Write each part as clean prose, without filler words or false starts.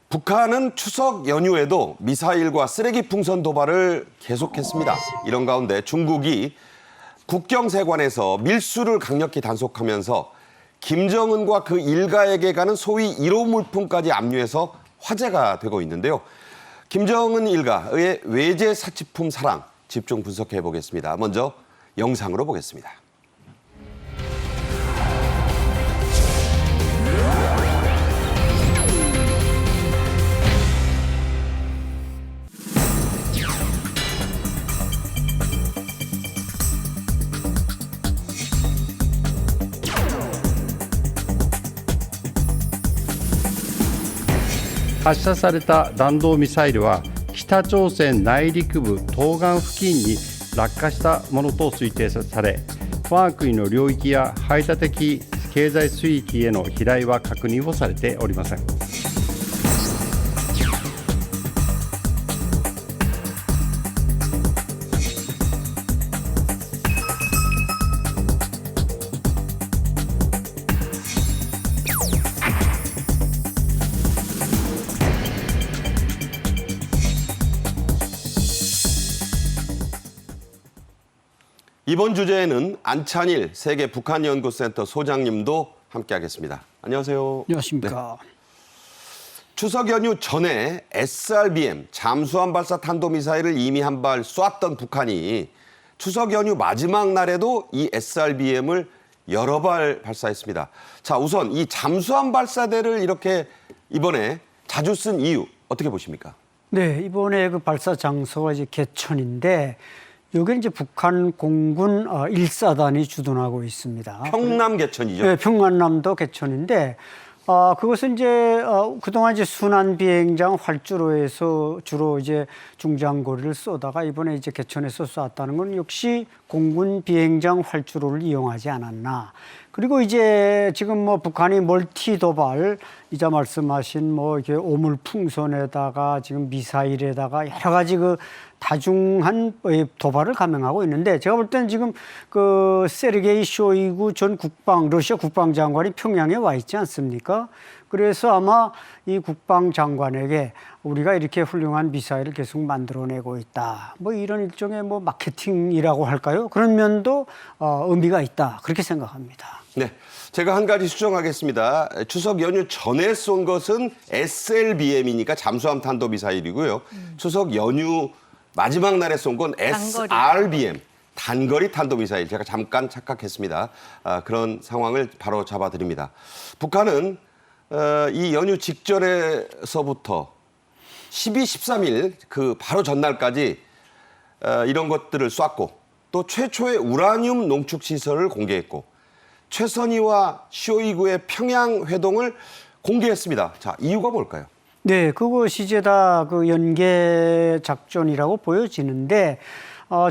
북한은 추석 연휴에도 미사일과 쓰레기 풍선 도발을 계속했습니다. 이런 가운데 중국이 국경세관에서 밀수를 강력히 단속하면서 김정은과 그 일가에게 가는 소위 1호 물품까지 압류해서 화제가 되고 있는데요. 김정은 일가의 외제 사치품 사랑 집중 분석해 보겠습니다. 먼저 영상으로 보겠습니다.発射された弾道ミサイルは北朝鮮内陸部東岸付近に落下したものと推定され、我が国の領域や排他的経済水域への飛来は確認をされておりません。이번 주제에는 안찬일 세계 북한연구센터 소장님도 함께하겠습니다. 안녕하세요. 안녕하십니까. 네. 추석 연휴 전에 SRBM 잠수함 발사 탄도미사일을 이미 한 발 쐈던 북한이 추석 연휴 마지막 날에도 이 SRBM을 여러 발 발사했습니다. 자, 우선 이 잠수함 발사대를 이렇게 이번에 자주 쓴 이유 어떻게 보십니까? 네, 이번에 그 발사 장소가 이제 개천인데 여기는 이제 북한 공군 1사단이 주둔하고 있습니다. 평남 개천이죠? 네, 평안남도 개천인데 그것은 이제 그동안 이제 순환 비행장 활주로에서 주로 이제 중장거리를 쏘다가 이번에 이제 개천에서 쐈다는 건 역시 공군 비행장 활주로를 이용하지 않았나. 그리고 이제 지금 뭐 북한이 멀티 도발, 이자 말씀하신 뭐 이게 오물풍선에다가 지금 미사일에다가 여러 가지 그 다중한 도발을 감행하고 있는데, 제가 볼 때는 지금 그 세르게이 쇼이구 전 러시아 국방장관이 평양에 와 있지 않습니까? 그래서 아마 이 국방장관에게 우리가 이렇게 훌륭한 미사일을 계속 만들어내고 있다, 뭐 이런 일종의 뭐 마케팅이라고 할까요? 그런 면도 의미가 있다, 그렇게 생각합니다. 네, 제가 한 가지 수정하겠습니다. 추석 연휴 전에 쏜 것은 SLBM이니까 잠수함 탄도미사일이고요. 추석 연휴 마지막 날에 쏜 건 SRBM, 단거리 탄도미사일. 제가 잠깐 착각했습니다. 그런 상황을 바로 잡아드립니다. 북한은 이 연휴 직전에서부터 12, 13일 그 바로 전날까지 이런 것들을 쐈고, 또 최초의 우라늄 농축 시설을 공개했고, 최선희와 쇼이구의 평양 회동을 공개했습니다. 자, 이유가 뭘까요? 네, 그것이 이제 다 그 연계 작전이라고 보여지는데,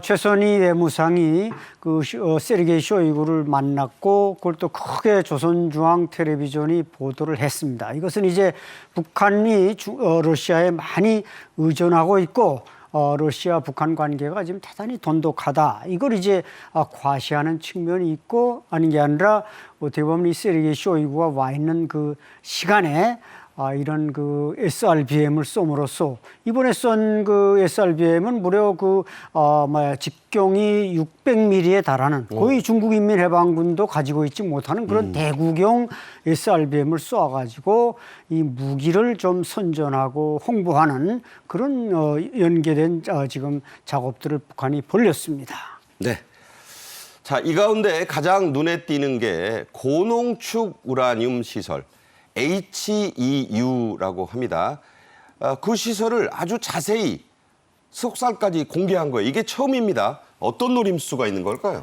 최선희 외무상이 그 세르게이 쇼이구를 만났고, 그걸 또 크게 조선중앙 텔레비전이 보도를 했습니다. 이것은 이제 북한이 러시아에 많이 의존하고 있고, 러시아 북한 관계가 지금 대단히 돈독하다, 이걸 이제 과시하는 측면이 있고, 아닌 게 아니라 어떻게 보면 이 세르게이 쇼이구가 와 있는 그 시간에 이런 그 SRBM을 쏘므로써, 이번에 쏜 그 SRBM은 무려 그 직경이 600mm에 달하는, 거의 중국인민해방군도 가지고 있지 못하는 그런 대구경 SRBM을 쏘아가지고 이 무기를 좀 선전하고 홍보하는 그런 연계된 지금 작업들을 북한이 벌였습니다. 네. 자, 이 가운데 가장 눈에 띄는 게 고농축 우라늄 시설, HEU라고 합니다. 그 시설을 아주 자세히 속살까지 공개한 거예요. 이게 처음입니다. 어떤 노림수가 있는 걸까요?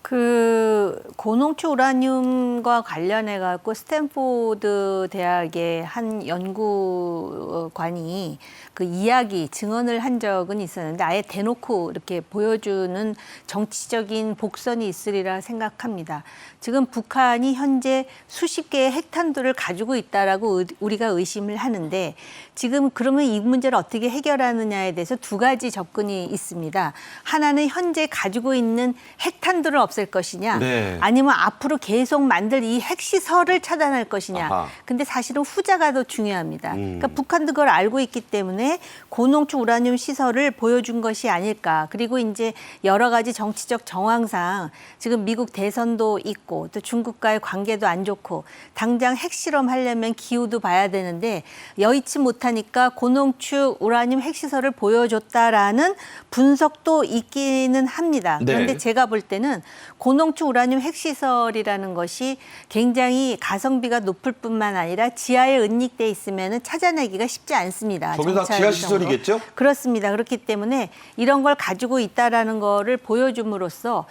그 고농축 우라늄과 관련해 갖고 스탠포드 대학의 한 연구관이 그 이야기 증언을 한 적은 있었는데, 아예 대놓고 이렇게 보여주는 정치적인 복선이 있으리라 생각합니다. 지금 북한이 현재 수십 개의 핵탄두를 가지고 있다라고 우리가 의심을 하는데, 지금 그러면 이 문제를 어떻게 해결하느냐에 대해서 두 가지 접근이 있습니다. 하나는 현재 가지고 있는 핵탄두를 없앨 것이냐, 네. 아니면 앞으로 계속 만들 이 핵시설을 차단할 것이냐. 아하. 근데 사실은 후자가 더 중요합니다. 그러니까 북한도 그걸 알고 있기 때문에 고농축 우라늄 시설을 보여준 것이 아닐까. 그리고 이제 여러 가지 정치적 정황상 지금 미국 대선도 있고 또 중국과의 관계도 안 좋고 당장 핵실험 하려면 기후도 봐야 되는데 여의치 못하니까 고농축 우라늄 핵시설을 보여줬다라는 분석도 있기는 합니다. 네. 그런데 제가 볼 때는 고농축 우라늄 핵시설이라는 것이 굉장히 가성비가 높을 뿐만 아니라 지하에 은닉돼 있으면 찾아내기가 쉽지 않습니다. 저게 다 정찰 지하 위성으로. 시설이겠죠? 그렇습니다. 그렇기 때문에 이런 걸 가지고 있다라는 거를 보여줌으로써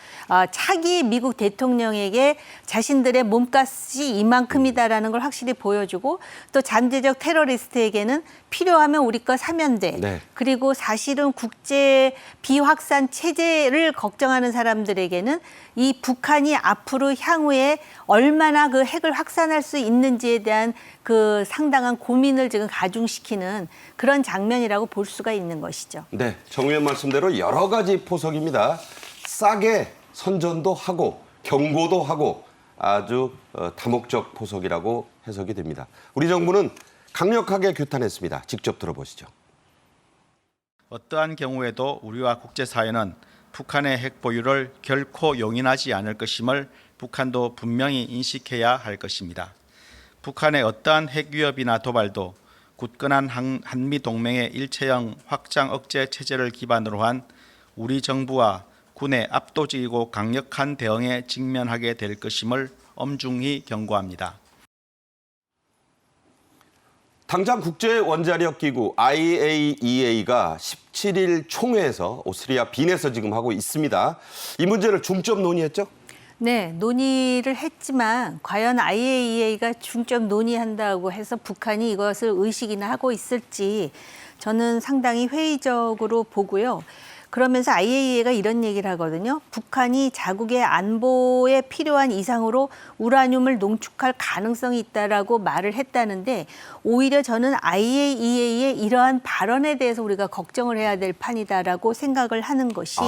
차기 미국 대통령에게 자신들의 몸값이 이만큼이다라는 걸 확실히 보여주고 또 잠재적 테러리스트에게는 필요하면 우리 거 사면 돼. 네. 그리고 사실은 국제 비확산 체제를 걱정하는 사람들에게는 이 북한이 앞으로 향후에 얼마나 그 핵을 확산할 수 있는지에 대한 그 상당한 고민을 지금 가중시키는 그런 장면이라고 볼 수가 있는 것이죠. 네, 정 의원 말씀대로 여러 가지 포석입니다. 싸게 선전도 하고 경고도 하고 아주 다목적 포석이라고 해석이 됩니다. 우리 정부는 강력하게 규탄했습니다. 직접 들어보시죠. 어떠한 경우에도 우리와 국제사회는 북한의 핵 보유를 결코 용인하지 않을 것임을 북한도 분명히 인식해야 할 것입니다. 북한의 어떠한 핵 위협이나 도발도 굳건한 한미 동맹의 일체형 확장 억제 체제를 기반으로 한 우리 정부와 군의 압도적이고 강력한 대응에 직면하게 될 것임을 엄중히 경고합니다. 당장 국제원자력기구 IAEA가 17일 총회에서 오스트리아 빈에서 지금 하고 있습니다. 이 문제를 중점 논의했죠? 네, 논의를 했지만 과연 IAEA가 중점 논의한다고 해서 북한이 이것을 의식이나 하고 있을지 저는 상당히 회의적으로 보고요. 그러면서 IAEA가 이런 얘기를 하거든요. 북한이 자국의 안보에 필요한 이상으로 우라늄을 농축할 가능성이 있다라고 말을 했다는데 오히려 저는 IAEA의 이러한 발언에 대해서 우리가 걱정을 해야 될 판이다라고 생각을 하는 것이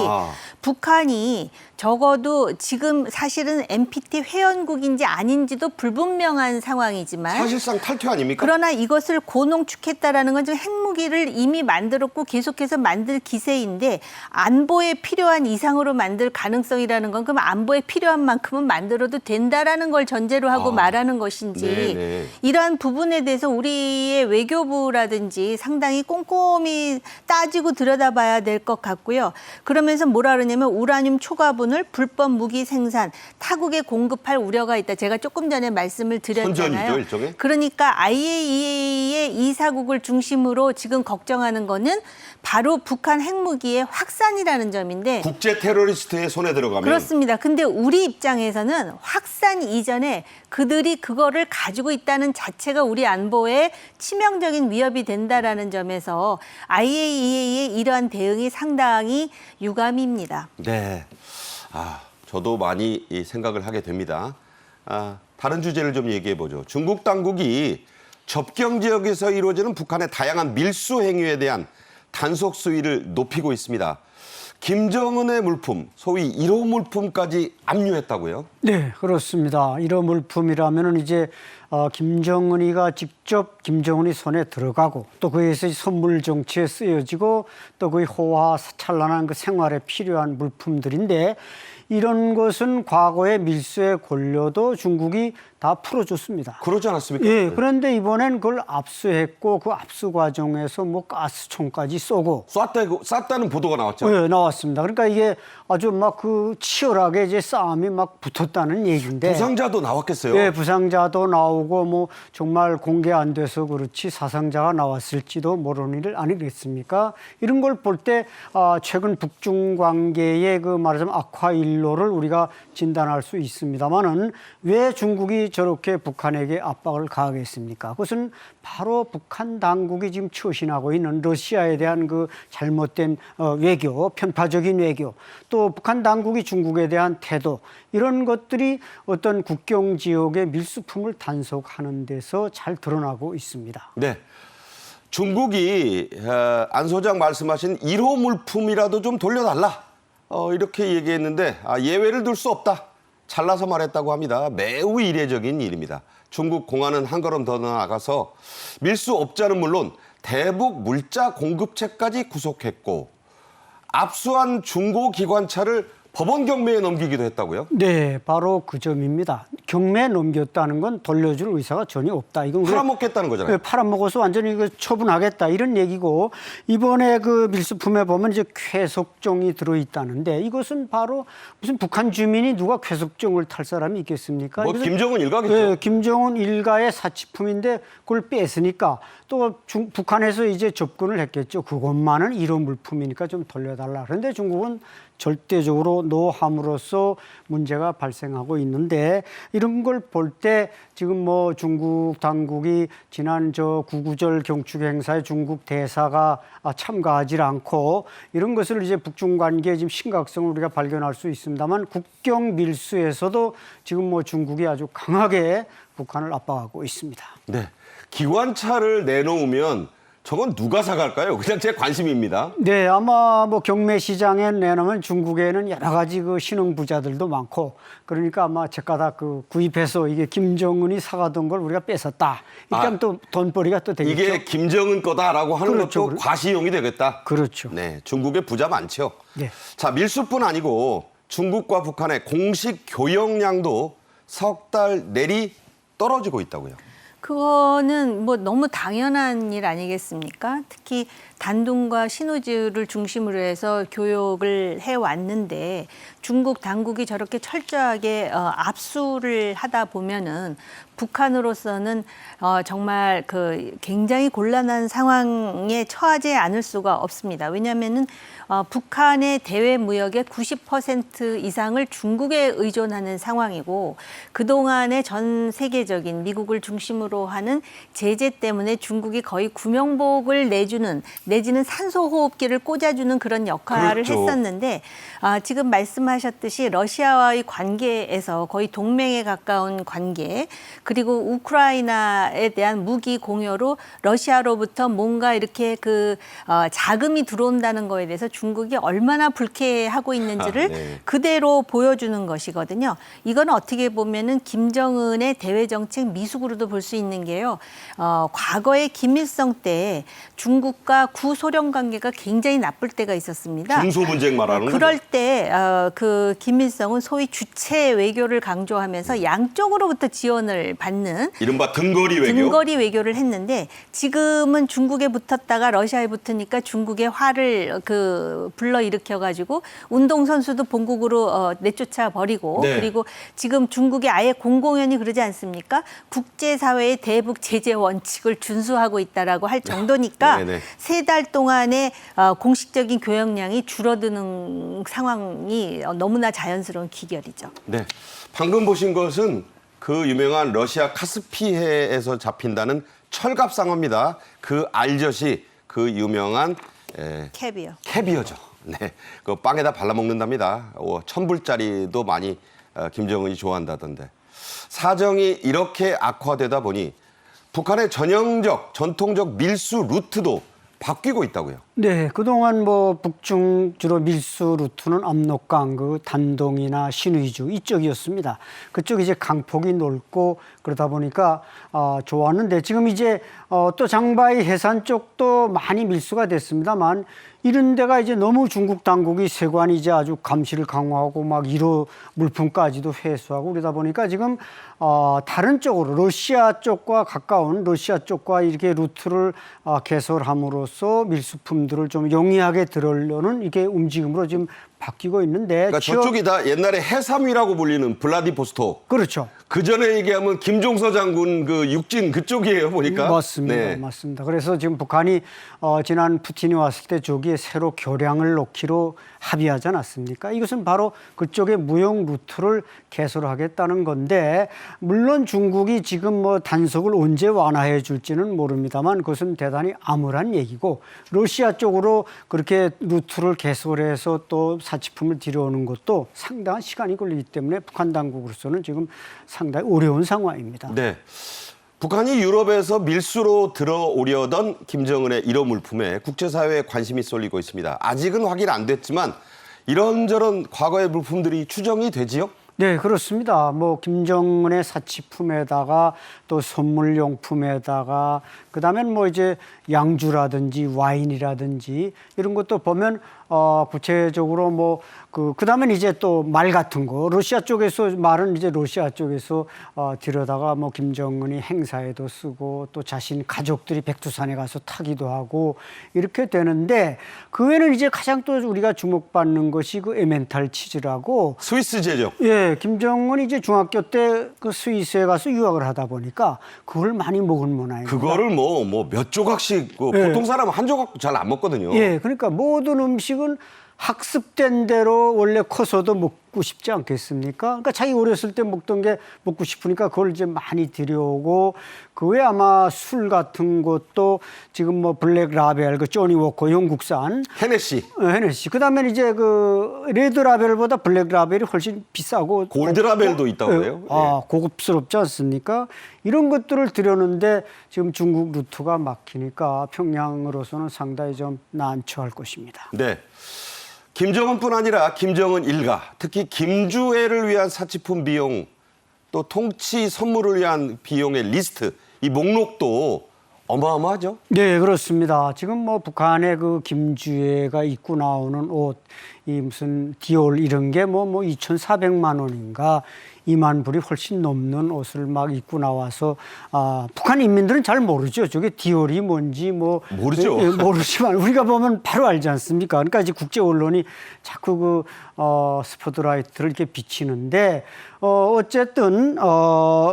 북한이 적어도 지금 사실은 NPT 회원국인지 아닌지도 불분명한 상황이지만 사실상 탈퇴 아닙니까? 그러나 이것을 고농축했다라는 건 지금 핵무기를 이미 만들었고 계속해서 만들 기세인데 안보에 필요한 이상으로 만들 가능성이라는 건 그럼 안보에 필요한 만큼은 만들어도 된다라는 걸 전제로 하고 말하는 것인지 네네. 이러한 부분에 대해서 우리의 외교부라든지 상당히 꼼꼼히 따지고 들여다봐야 될 것 같고요. 그러면서 뭐라 그러냐면 우라늄 초과분을 불법 무기 생산, 타국에 공급할 우려가 있다. 제가 조금 전에 말씀을 드렸잖아요. 선전이죠, 일종의? 그러니까 IAEA의 이사국을 중심으로 지금 걱정하는 거는 바로 북한 핵무기의 확산이라는 점인데 국제 테러리스트의 손에 들어가면 그렇습니다. 근데 우리 입장에서는 확산 이전에 그들이 그거를 가지고 있다는 자체가 우리 안보에 치명적인 위협이 된다라는 점에서 IAEA의 이러한 대응이 상당히 유감입니다. 네, 저도 많이 이 생각을 하게 됩니다. 다른 주제를 좀 얘기해 보죠. 중국 당국이 접경 지역에서 이루어지는 북한의 다양한 밀수 행위에 대한 단속 수위를 높이고 있습니다. 김정은의 물품, 소위 1호 물품까지 압류했다고요? 네, 그렇습니다. 1호 물품이라면은 이제 김정은이가 직접 김정은이 손에 들어가고 또 그에서 선물 정치에 쓰여지고 또 그 호화 찬란한 그 생활에 필요한 물품들인데 이런 것은 과거의 밀수의 권료도 중국이 다 풀어줬습니다. 그러지 않았습니까? 예, 그런데 이번엔 그걸 압수했고 그 압수 과정에서 뭐 가스총까지 쏘고 쐈다는 보도가 나왔죠. 예, 나왔습니다. 그러니까 이게 아주 막 그 치열하게 이제 싸움이 막 붙었다는 얘기인데. 부상자도 나왔겠어요. 예, 부상자도 나오고 뭐 정말 공개 안 돼서 그렇지 사상자가 나왔을지도 모르는 일 아니겠습니까? 이런 걸 볼 때 최근 북중 관계의 그 말하자면 악화일로를 우리가 진단할 수 있습니다만은 왜 중국이 저렇게 북한에게 압박을 가하겠습니까? 그것은 바로 북한 당국이 지금 처신하고 있는 러시아에 대한 그 잘못된 외교, 편파적인 외교, 또 북한 당국이 중국에 대한 태도 이런 것들이 어떤 국경 지역의 밀수품을 단속하는 데서 잘 드러나고 있습니다. 네. 중국이 안 소장 말씀하신 1호 물품이라도 좀 돌려달라. 이렇게 얘기했는데 예외를 둘 수 없다. 잘라서 말했다고 합니다. 매우 이례적인 일입니다. 중국 공안은 한 걸음 더 나아가서 밀수업자는 물론 대북 물자 공급체까지 구속했고 압수한 중고기관차를 법원 경매에 넘기기도 했다고요? 네, 바로 그 점입니다. 경매에 넘겼다는 건 돌려줄 의사가 전혀 없다. 이건 팔아먹겠다는 거잖아요. 팔아먹어서 완전히 처분하겠다 이런 얘기고 이번에 그 밀수품에 보면 이제 쾌속종이 들어있다는데 이것은 바로 무슨 북한 주민이 누가 쾌속종을 탈 사람이 있겠습니까? 뭐 이것은 김정은 일가겠죠. 네, 김정은 일가의 사치품인데 그걸 뺐으니까 또 북한에서 이제 접근을 했겠죠. 그것만은 이런 물품이니까 좀 돌려달라. 그런데 중국은 절대적으로 노함으로써 문제가 발생하고 있는데 이런 걸 볼 때 지금 뭐 중국 당국이 지난 구구절 경축 행사에 중국 대사가 참가하지 않고 이런 것을 이제 북중 관계의 지금 심각성을 우리가 발견할 수 있습니다만 국경 밀수에서도 지금 뭐 중국이 아주 강하게 북한을 압박하고 있습니다. 네. 기관차를 내놓으면 저건 누가 사갈까요? 그냥 제 관심입니다. 네, 아마 뭐 경매 시장에 내놓으면 중국에는 여러 가지 그 신흥 부자들도 많고 그러니까 아마 제가닥 구입해서 이게 김정은이 사가던 걸 우리가 뺏었다. 이렇게 또 돈벌이가 또 되겠죠. 이게 김정은 거다라고 하는 그렇죠. 것도 과시용이 되겠다. 그렇죠. 네, 중국에 부자 많죠. 네. 자, 밀수뿐 아니고 중국과 북한의 공식 교역량도 석 달 내리 떨어지고 있다고요. 그거는 뭐 너무 당연한 일 아니겠습니까? 특히 단둥과 신우주를 중심으로 해서 교역을 해왔는데 중국 당국이 저렇게 철저하게 압수를 하다 보면은 북한으로서는 정말 굉장히 곤란한 상황에 처하지 않을 수가 없습니다. 왜냐하면은 북한의 대외 무역의 90% 이상을 중국에 의존하는 상황이고 그동안의 전 세계적인 미국을 중심으로 하는 제재 때문에 중국이 거의 구명복을 내주는 내지는 산소호흡기를 꽂아주는 그런 역할을 그렇죠. 했었는데 지금 말씀하셨듯이 러시아와의 관계에서 거의 동맹에 가까운 관계 그리고 우크라이나에 대한 무기 공여로 러시아로부터 뭔가 이렇게 자금이 들어온다는 거에 대해서 중국이 얼마나 불쾌하고 있는지를 네. 그대로 보여주는 것이거든요. 이건 어떻게 보면은 김정은의 대외 정책 미숙으로도 볼 수 있는 게요. 과거에 김일성 때 중국과 구소련 관계가 굉장히 나쁠 때가 있었습니다. 중소분쟁 말하는 거죠. 그럴 때 김일성은 소위 주체 외교를 강조하면서 양쪽으로부터 지원을 받는 이른바 등거리 외교. 등거리 외교를 했는데 지금은 중국에 붙었다가 러시아에 붙으니까 중국의 화를 불러일으켜 가지고 운동선수도 본국으로 내쫓아 버리고 네. 그리고 지금 중국이 아예 공공연히 그러지 않습니까? 국제사회의 대북 제재 원칙을 준수하고 있다라고 할 정도니까 네네. 3달 동안의 공식적인 교역량이 줄어드는 상황이 너무나 자연스러운 기결이죠. 네. 방금 보신 것은 그 유명한 러시아 카스피해에서 잡힌다는 철갑상어입니다. 그 알젓이 그 유명한 캐비어. 캐비어죠. 네. 그 빵에다 발라 먹는답니다. 1,000불짜리도 많이 김정은이 좋아한다던데. 사정이 이렇게 악화되다 보니 북한의 전통적 밀수 루트도 바뀌고 있다고요. 네, 그동안 뭐 북중 주로 밀수 루트는 압록강, 단동이나 신의주 이쪽이었습니다. 그쪽 이제 강폭이 넓고 그러다 보니까 좋았는데 지금 이제 또 장바위 해산 쪽도 많이 밀수가 됐습니다만 이런 데가 이제 너무 중국 당국이 세관이 이제 아주 감시를 강화하고 막 1호 물품까지도 회수하고 그러다 보니까 지금 다른 쪽으로 러시아 쪽과 가까운 러시아 쪽과 이렇게 루트를 개설함으로써 밀수품들을 좀 용이하게 들어오려는 이게 움직임으로 지금 바뀌고 있는데 그러니까 저쪽이 다 옛날에 해삼위라고 불리는 블라디보스톡. 그렇죠. 그 전에 얘기하면 김종서 장군 그 육진 그쪽이에요 보니까. 맞습니다. 네. 맞습니다. 그래서 지금 북한이 지난 푸틴이 왔을 때 저기에 새로 교량을 놓기로 합의하지 않았습니까? 이것은 바로 그쪽의 무역 루트를 개설하겠다는 건데 물론 중국이 지금 뭐 단속을 언제 완화해 줄지는 모릅니다만 그것은 대단히 암울한 얘기고 러시아 쪽으로 그렇게 루트를 개설해서 또 사치품을 들여오는 것도 상당한 시간이 걸리기 때문에 북한 당국으로서는 지금 상당히 어려운 상황입니다. 네. 북한이 유럽에서 밀수로 들어오려던 김정은의 1호 물품에 국제사회에 관심이 쏠리고 있습니다. 아직은 확인 안 됐지만 이런저런 과거의 물품들이 추정이 되지요? 네, 그렇습니다. 뭐 김정은의 사치품에다가 또 선물용품에다가 그다음엔 뭐 이제 양주라든지 와인이라든지 이런 것도 보면 구체적으로 뭐 그다음엔 이제 또 말 같은 거 러시아 쪽에서 말은 이제 러시아 쪽에서 들여다가 뭐 김정은이 행사에도 쓰고 또 자신 가족들이 백두산에 가서 타기도 하고 이렇게 되는데 그 외에는 이제 가장 또 우리가 주목받는 것이 그 에멘탈 치즈라고 스위스 제조. 예, 김정은이 이제 중학교 때 그 스위스에 가서 유학을 하다 보니까 그걸 많이 먹은 모양입니다. 그거를 뭐 몇 조각씩 보통 사람은 한 조각도 잘 안 먹거든요. 예, 그러니까 모든 음식은 학습된 대로 원래 커서도 먹고 싶지 않겠습니까? 그러니까 자기 어렸을 때 먹던 게 먹고 싶으니까 그걸 이제 많이 들여오고 그 외에 아마 술 같은 것도 지금 뭐 블랙 라벨, 그 조니 워커 영국산 헤네시. 헤네시. 그다음에 이제 그 레드 라벨보다 블랙 라벨이 훨씬 비싸고 골드 라벨도 있다고 해요. 고급스럽지 않습니까? 이런 것들을 들여오는데 지금 중국 루트가 막히니까 평양으로서는 상당히 좀 난처할 것입니다. 네. 김정은뿐 아니라 김정은 일가, 특히 김주애를 위한 사치품 비용, 또 통치 선물을 위한 비용의 리스트, 이 목록도 어마어마하죠? 네, 그렇습니다. 지금 뭐 북한의 그 김주애가 입고 나오는 옷, 이 무슨 디올 이런 게 뭐 2,400만 원인가 2만 불이 훨씬 넘는 옷을 막 입고 나와서 북한 인민들은 잘 모르죠. 저게 디올이 뭔지 뭐 모르죠. 모르지만 우리가 보면 바로 알지 않습니까? 그러니까 이제 국제 언론이 자꾸 스포트라이트를 이렇게 비치는데 어쨌든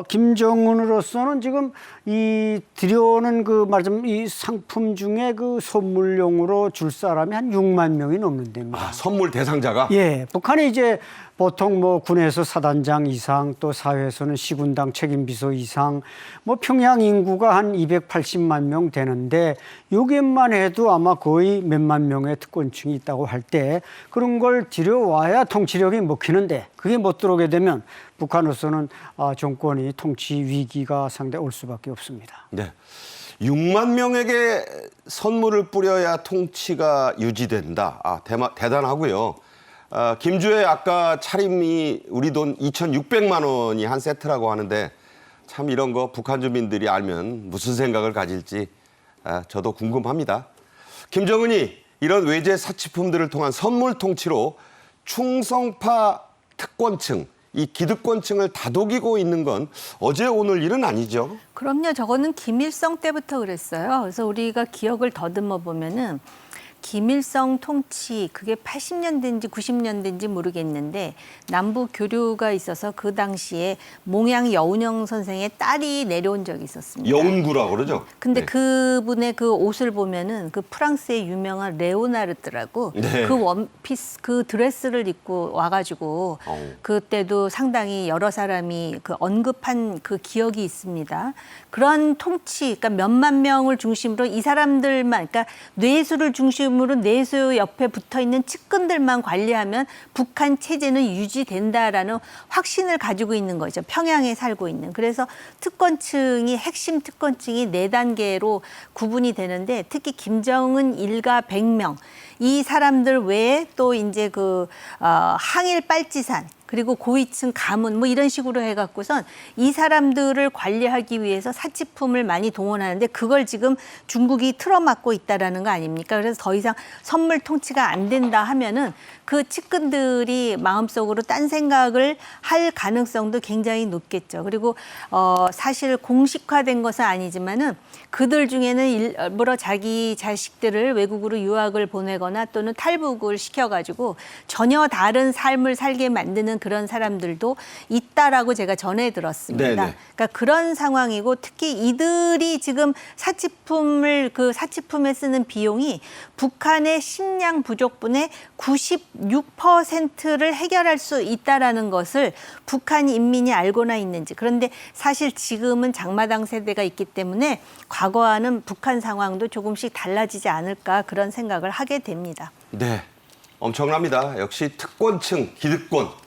김정은으로서는 지금 이 들여오는 그 말하자면 이 상품 중에 그 선물용으로 줄 사람이 한 6만 명이 넘는답니다. 선물 대상자가? 예, 북한이 이제 보통 뭐 군에서 사단장 이상 또 사회에서는 시군당 책임비서 이상 뭐 평양 인구가 한 280만 명 되는데 여기만 해도 아마 거의 몇만 명의 특권층이 있다고 할 때 그런 걸 들여와야 통치력이 먹히는데 그게 못 들어오게 되면 북한으로서는 정권이 통치 위기가 상당히 올 수밖에 없습니다. 네. 6만 명에게 선물을 뿌려야 통치가 유지된다. 대단하고요. 김주애 아까 차림이 우리 돈 2,600만 원이 한 세트라고 하는데 참 이런 거 북한 주민들이 알면 무슨 생각을 가질지 저도 궁금합니다. 김정은이 이런 외제 사치품들을 통한 선물 통치로 충성파 특권층, 이 기득권층을 다독이고 있는 건 어제 오늘 일은 아니죠. 그럼요. 저거는 김일성 때부터 그랬어요. 그래서 우리가 기억을 더듬어 보면은 김일성 통치 그게 80년대인지 90년대인지 모르겠는데 남북 교류가 있어서 그 당시에 몽양 여운형 선생의 딸이 내려온 적이 있었습니다. 여운구라고 그러죠. 근데 네. 그분의 그 옷을 보면은 그 프랑스의 유명한 레오나르트라고 네. 그 원피스 그 드레스를 입고 와가지고 그때도 상당히 여러 사람이 그 언급한 그 기억이 있습니다. 그런 통치, 그러니까 몇만 명을 중심으로 이 사람들만, 그러니까 뇌수를 중심으로 뇌수 옆에 붙어 있는 측근들만 관리하면 북한 체제는 유지된다라는 확신을 가지고 있는 거죠. 평양에 살고 있는. 그래서 특권층이 핵심 특권층이 4단계로 구분이 되는데 특히 김정은 일가 100명 이 사람들 외에 또 이제 그 항일 빨치산 그리고 고위층 가문 뭐 이런 식으로 해갖고선 이 사람들을 관리하기 위해서 사치품을 많이 동원하는데 그걸 지금 중국이 틀어막고 있다라는 거 아닙니까? 그래서 더 이상 선물 통치가 안 된다 하면은 그 측근들이 마음속으로 딴 생각을 할 가능성도 굉장히 높겠죠. 그리고 사실 공식화된 것은 아니지만은 그들 중에는 일부러 자기 자식들을 외국으로 유학을 보내거나 또는 탈북을 시켜가지고 전혀 다른 삶을 살게 만드는 그런 사람들도 있다라고 제가 전해 들었습니다. 네네. 그러니까 그런 상황이고 특히 이들이 지금 사치품에 쓰는 비용이 북한의 식량 부족분의 96%를 해결할 수 있다라는 것을 북한 인민이 알고나 있는지. 그런데 사실 지금은 장마당 세대가 있기 때문에 과거와는 북한 상황도 조금씩 달라지지 않을까 그런 생각을 하게 됩니다. 네, 엄청납니다. 역시 특권층, 기득권.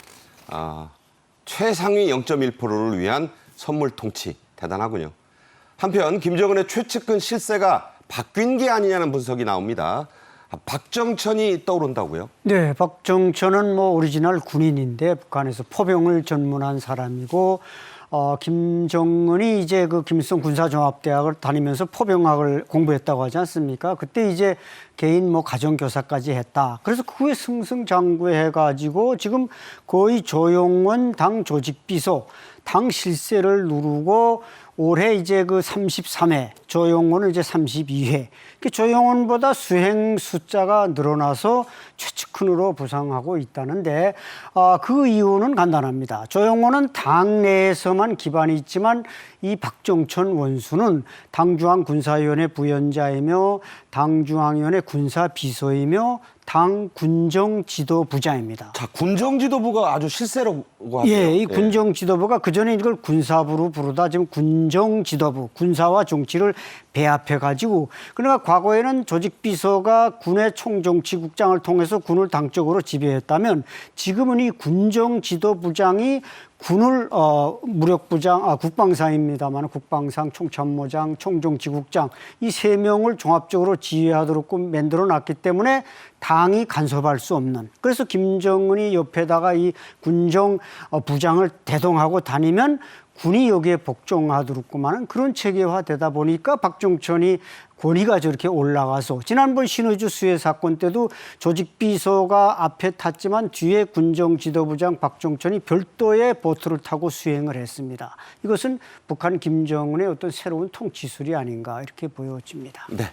최상위 0.1%를 위한 선물 통치 대단하군요. 한편 김정은의 최측근 실세가 바뀐 게 아니냐는 분석이 나옵니다. 박정천이 떠오른다고요? 네, 박정천은 뭐 오리지널 군인인데 북한에서 포병을 전문한 사람이고 김정은이 이제 그 김일성 군사종합대학을 다니면서 포병학을 공부했다고 하지 않습니까? 그때 이제 개인 뭐 가정교사까지 했다. 그래서 그 후에 승승장구해가지고 지금 거의 조용원 당 조직비서, 당 실세를 누르고 올해 이제 그 33회, 조용원은 이제 32회. 조용원보다 수행 숫자가 늘어나서 최측근으로 부상하고 있다는데 그 이유는 간단합니다. 조용원은 당 내에서만 기반이 있지만 이 박정천 원수는 당중앙 군사위원회 부위원장이며 당중앙위원회 군사비서이며 당 군정지도부장입니다. 자, 군정지도부가 아주 실세라고 하죠. 예, 이 군정지도부가 그전에 이걸 군사부로 부르다 지금 군정지도부, 군사와 정치를 배합해가지고 그러니까 과거에는 조직비서가 군의 총정치국장을 통해서 군을 당적으로 지배했다면 지금은 이 군정지도부장이 군을 무력부장, 국방상입니다만 국방상, 총참모장, 총정치국장 이 세 명을 종합적으로 지휘하도록 만들어놨기 때문에 당이 간섭할 수 없는. 그래서 김정은이 옆에다가 이 군정부장을 대동하고 다니면 군이 여기에 복종하도록만 그런 체계화되다 보니까 박정천이 권위가 저렇게 올라가서 지난번 신의주 수해 사건 때도 조직비서가 앞에 탔지만 뒤에 군정지도부장 박정천이 별도의 보트를 타고 수행을 했습니다. 이것은 북한 김정은의 어떤 새로운 통치술이 아닌가 이렇게 보여집니다. 네.